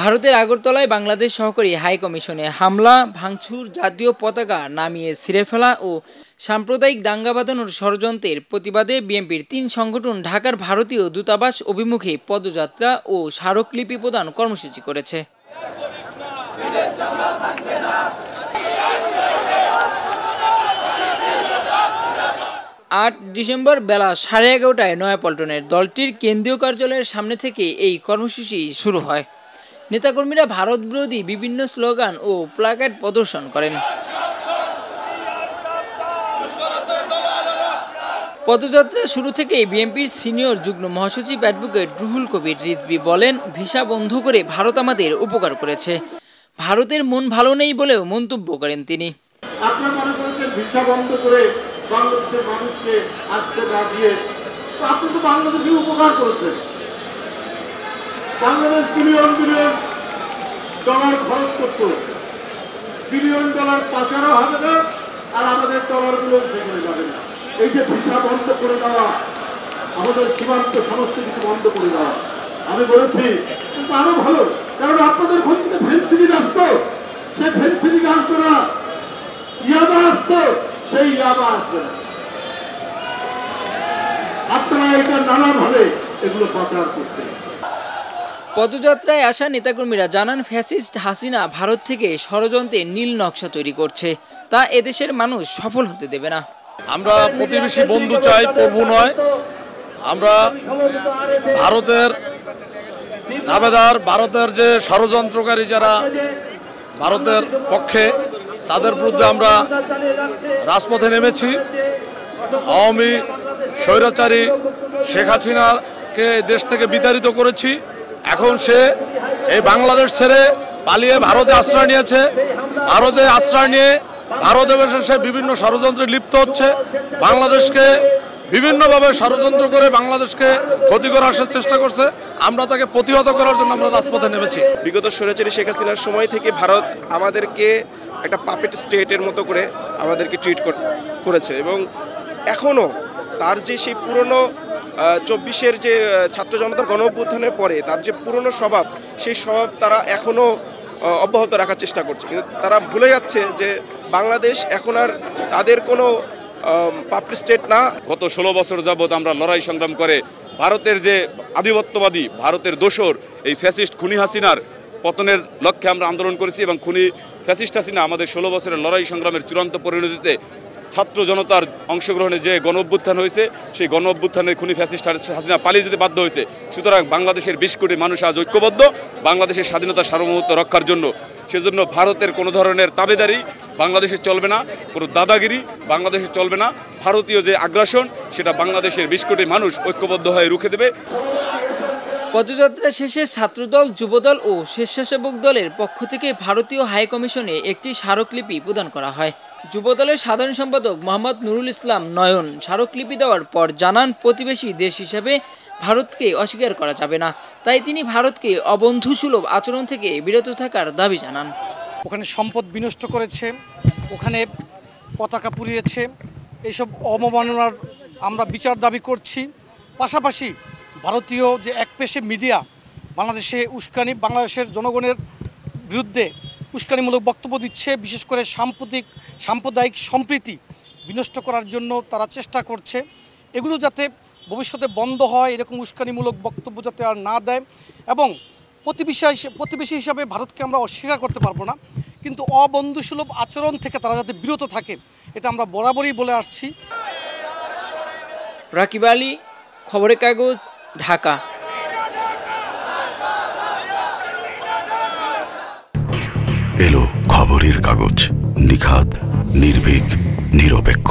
ভারতের আগরতলায় বাংলাদেশ সহকারী হাই কমিশনে হামলা, ভাঙচুর, জাতীয় পতাকা নামিয়ে ছিঁড়ে ফেলা ও সাম্প্রদায়িক দাঙ্গা বাঁধানোর ষড়যন্ত্রের প্রতিবাদে বিএনপির ৩ সংগঠন ঢাকার ভারতীয় দূতাবাস অভিমুখে পদযাত্রা ও স্মারকলিপি প্রদান কর্মসূচি করেছে। ৮ ডিসেম্বর বেলা 11:30টায় নয়াপল্টনের দলটির কেন্দ্রীয় কার্যালয়ের সামনে থেকে এই কর্মসূচি শুরু হয়। নেতাকর্মীরা ভারত বিরোধী বিভিন্ন স্লোগান ও প্লাকার্ড প্রদর্শন করেন। পদযাত্রা শুরু থেকেই বিএনপির সিনিয়র যুগ্ম মহাসচিব অ্যাডভোকেট রুহুল কবির রিজভী বলেন, ভিসা বন্ধ করে ভারত আমাদের উপকার করেছে, ভারতের মন ভালো নেই বলেও মন্তব্য করেন তিনি। আপনারা মনে করেছেন ভিসা বন্ধ করে বাংলাদেশের মানুষকে আসতে না দিয়ে আপনি তো বাংলাদেশের উপকার করেছেন। বাংলাদেশ বিলিয়ন বিলিয়ন ডলার খরচ করতো, বিলিয়ন ডলার পাচারও হবে না, আর আমাদের ডলারগুলো সেখানে যাবে না। এই যে ভিসা বন্ধ করে দেওয়া, আমাদের সীমান্ত সমস্ত কিছু বন্ধ করে দেওয়া, আমি বলেছি কিন্তু আরো ভালো, কারণ আপনাদের ঘর থেকে ফেন্সিডিল আসতো, সে ফেন্সিডিল আসতো না, ইয়াবা আসতো, সেই ইয়াবা আসবে না। আপনারা এটা নানাভাবে এগুলো পাচার করতে। পদযাত্রায় আসা নেতাকর্মীরা জানান, ফ্যাসিস্ট হাসিনা ভারত থেকে ষড়যন্ত্রের নীল নকশা তৈরি করছে, তা এদেশের মানুষ সফল হতে দেবে না। আমরা প্রতিবেশী বন্ধু চাই, প্রভু নয়। আমরা ভারতের দাবেদার, ভারতের যে ষড়যন্ত্রকারী যারা ভারতের পক্ষে, তাদের বিরুদ্ধে আমরা রাজপথে নেমেছি। আওয়ামী স্বৈরাচারী শেখ হাসিনাকে দেশ থেকে বিতাড়িত করেছি। এখন সে এই বাংলাদেশ ছেড়ে পালিয়ে ভারতে আশ্রয় নিয়েছে। ভারতে আশ্রয় নিয়ে ভারতে বসে সে বিভিন্ন ষড়যন্ত্রে লিপ্ত হচ্ছে। বাংলাদেশকে বিভিন্নভাবে ষড়যন্ত্র করে বাংলাদেশকে ক্ষতি করার চেষ্টা করছে। আমরা তাকে প্রতিহত করার জন্য আমরা রাজপথে নেমেছি। বিগত স্বৈরাচারী শেখ হাসিনার সময় থেকে ভারত আমাদেরকে একটা পাপেট স্টেটের মতো করে আমাদেরকে ট্রিট করেছে, এবং এখনও তার যে সেই পুরনো 24-এর যে ছাত্র জনতার গণ অভ্যুত্থানের পরে তার যে পুরনো স্বভাব, সেই স্বভাব তারা এখনও অব্যাহত রাখার চেষ্টা করছে। কিন্তু তারা ভুলে যাচ্ছে যে বাংলাদেশ এখন আর তাদের কোনো পাপড়ি স্টেট না। গত 16 বছর যাবৎ আমরা লড়াই সংগ্রাম করে ভারতের যে আধিপত্যবাদী, ভারতের দোসর এই ফ্যাসিস্ট খুনি হাসিনার পতনের লক্ষ্যে আমরা আন্দোলন করেছি, এবং খুনি ফ্যাসিস্ট হাসিনা আমাদের 16 বছরের লড়াই সংগ্রামের চূড়ান্ত পরিণতিতে ছাত্র জনতার অংশগ্রহণে যে গণ অভ্যুত্থান হয়েছে, সেই গণ অভ্যুত্থানের খুনি ফ্যাসিস্ট হাসিনা পালিয়ে যেতে বাধ্য হয়েছে। সুতরাং বাংলাদেশের 20 কোটি মানুষ আজ ঐক্যবদ্ধ বাংলাদেশের স্বাধীনতা সার্বভৌমত্ব রক্ষার জন্য। সেজন্য ভারতের কোনো ধরনের তাবেদারি বাংলাদেশে চলবে না, কোনো দাদাগিরি বাংলাদেশে চলবে না। ভারতীয় যে আগ্রাসন, সেটা বাংলাদেশের 20 কোটি মানুষ ঐক্যবদ্ধ হয়ে রুখে দেবে। পদযাত্রা শেষে ছাত্রদল, যুবদল ও স্বেচ্ছাসেবক দলের পক্ষ থেকে ভারতীয় হাই কমিশনে একটি স্মারকলিপি প্রদান করা হয়। যুবদলের সাধারণ সম্পাদক মোহাম্মদ নুরুল ইসলাম নয়ন স্মারকলিপি দেওয়ার পর জানান, প্রতিবেশী দেশ হিসেবে ভারতকে অস্বীকার করা যাবে না, তাই তিনি ভারতকে অবন্ধুসুলভ আচরণ থেকে বিরত থাকার দাবি জানান। ওখানে সম্পদ বিনষ্ট করেছে, ওখানে পতাকা পুড়িয়েছে, এইসব অবমাননার আমরা বিচার দাবি করছি। পাশাপাশি ভারতীয় যে একপেশে মিডিয়া বাংলাদেশে বাংলাদেশের জনগণের বিরুদ্ধে উস্কানিমূলক বক্তব্য দিচ্ছে, বিশেষ করে সাম্প্রদায়িক সম্প্রীতি বিনষ্ট করার জন্য তারা চেষ্টা করছে। এগুলো যাতে ভবিষ্যতে বন্ধ হয়, এরকম উস্কানিমূলক বক্তব্য যাতে আর না দেয়, এবং প্রতিবেশী হিসাবে ভারতকে আমরা অস্বীকার করতে পারবো না, কিন্তু অবন্ধুসুলভ আচরণ থেকে তারা যাতে বিরত থাকে, এটা আমরা বরাবরই বলে আসছি। রাকিব আলী, খবরের কাগজ, ঢাকা। এলো খবরের কাগজ, নিখাত, নির্ভীক, নিরপেক্ষ।